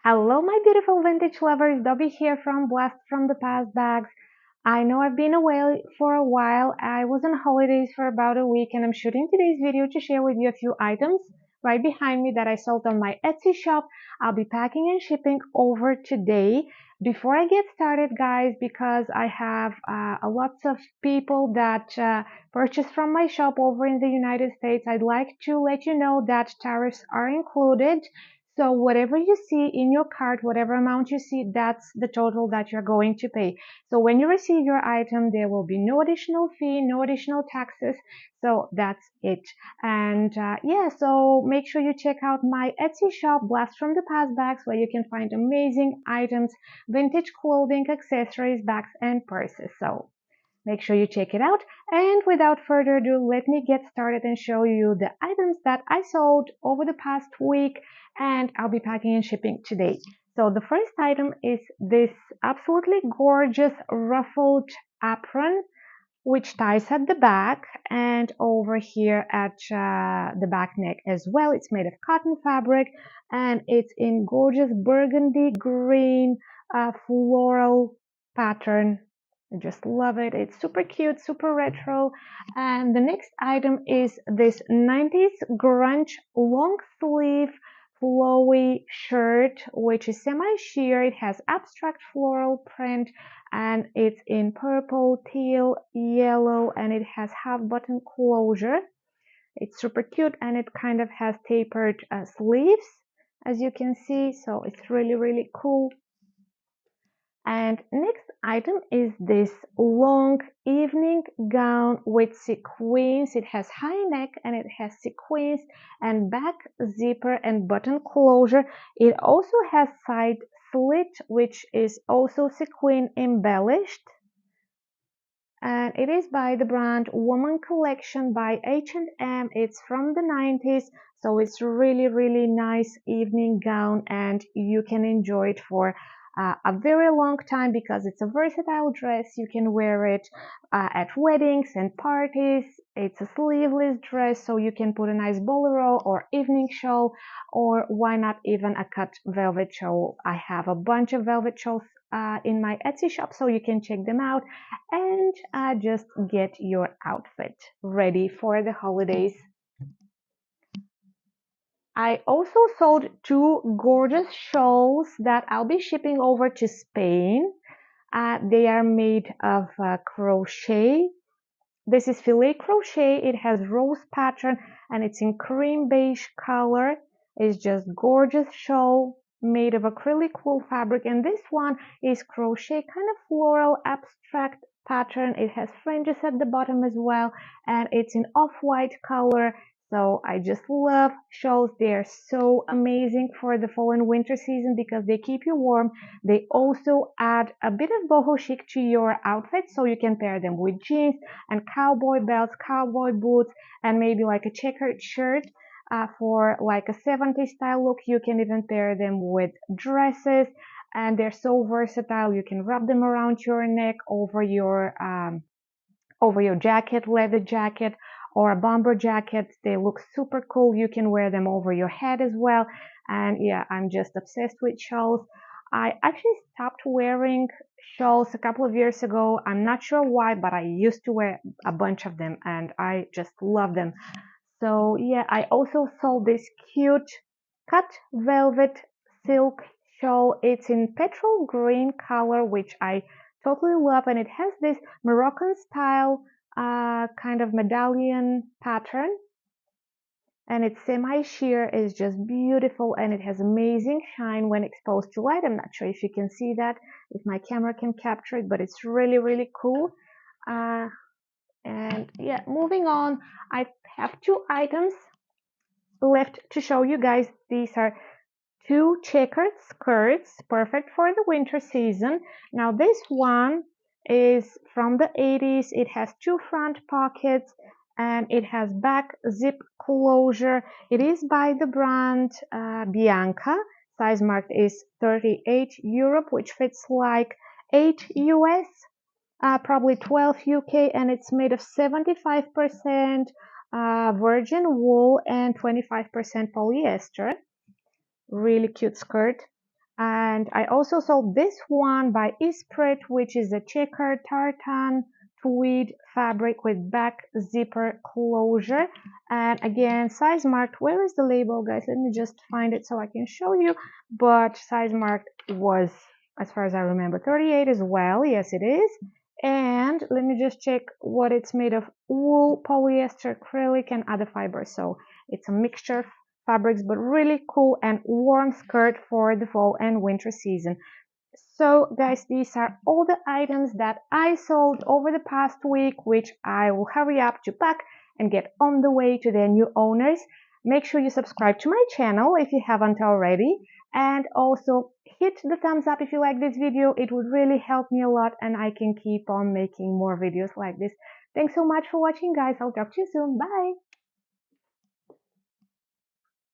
Hello, my beautiful vintage lovers. Dobby here from Blast from the Past Bags. I know I've been away for a while. I was on holidays for about a week and I'm shooting today's video to share with you a few items right behind me that I sold on my Etsy shop. I'll be packing and shipping over today. Before I get started, guys, because I have a lots of people that purchase from my shop over in the United States, I'd like to let you know that tariffs are included. So whatever you see in your cart, whatever amount you see, that's the total that you're going to pay. So when you receive your item, there will be no additional fee, no additional taxes. So that's it. And yeah, so make sure you check out my Etsy shop, Blast from the Past Bags, where you can find amazing items, vintage clothing, accessories, bags, and purses. So make sure you check it out. And without further ado, let me get started and show you the items that I sold over the past week and I'll be packing and shipping today. So the first item is this absolutely gorgeous ruffled apron which ties at the back and over here at the back neck as well. It's made of cotton fabric and it's in gorgeous burgundy green floral pattern. I just love it. It's super cute, super retro. And the next item is this 90s grunge long sleeve flowy shirt, which is semi-sheer. It has abstract floral print and it's in purple, teal, yellow, and it has half button closure. It's super cute and it kind of has tapered sleeves, as you can see. So it's really cool. And next item is this long evening gown with sequins. It has high neck and it has sequins and back zipper and button closure. It also has side slit, which is also sequin embellished. And it is by the brand Woman Collection by H&M. It's from the 90s, so it's really nice evening gown and you can enjoy it for a very long time because it's a versatile dress. You can wear it at weddings and parties. It's a sleeveless dress, so you can put a nice bolero or evening shawl, or why not even a cut velvet shawl. I have a bunch of velvet shawls in my Etsy shop, so you can check them out and just get your outfit ready for the holidays. I also sold two gorgeous shawls that I'll be shipping over to Spain. They are made of crochet. This is filet crochet. It has rose pattern and it's in cream beige color. It's just gorgeous shawl made of acrylic wool fabric, and this one is crochet kind of floral abstract pattern. It has fringes at the bottom as well and it's in off-white color. So I just love shawls. They're so amazing for the fall and winter season because they keep you warm. They also add a bit of boho chic to your outfit, so you can pair them with jeans and cowboy belts, cowboy boots, and maybe like a checkered shirt. For like a 70s style look. You can even pair them with dresses and they're so versatile. You can wrap them around your neck over your jacket, leather jacket, or a bomber jacket. They look super cool. You can wear them over your head as well. And yeah, I'm just obsessed with shawls. I actually stopped wearing shawls a couple of years ago. I'm not sure why, but I used to wear a bunch of them and I just love them. So yeah, I also sold this cute cut velvet silk shawl. It's in petrol green color, which I totally love, and it has this Moroccan style kind of medallion pattern, and it's semi-sheer. Is just beautiful and it has amazing shine when exposed to light. I'm not sure if you can see that, if my camera can capture it, but it's really cool. uh, and yeah, moving on, I have two items left to show you guys. These are two checkered skirts, perfect for the winter season. Now this one is from the 80s. It has two front pockets and it has back zip closure. It is by the brand Bianca. Size marked is 38 Europe, which fits like 8 US, probably 12 UK, and it's made of 75% virgin wool and 25% polyester. Really cute skirt. And I also sold this one by Esprit, which is a checkered tartan tweed fabric with back zipper closure. And again, size marked. Where is the label, guys? Let me just find it so I can show you. But size marked was, as far as I remember, 38 as well. Yes, it is. And let me just check what it's made of: wool, polyester, acrylic, and other fibers. So it's a mixture of fabrics, but really cool and warm skirt for the fall and winter season. So guys, these are all the items that I sold over the past week, which I will hurry up to pack and get on the way to their new owners. Make sure you subscribe to my channel if you haven't already, and also hit the thumbs up if you like this video. It would really help me a lot and I can keep on making more videos like this. Thanks so much for watching, guys. I'll talk to you soon. Bye!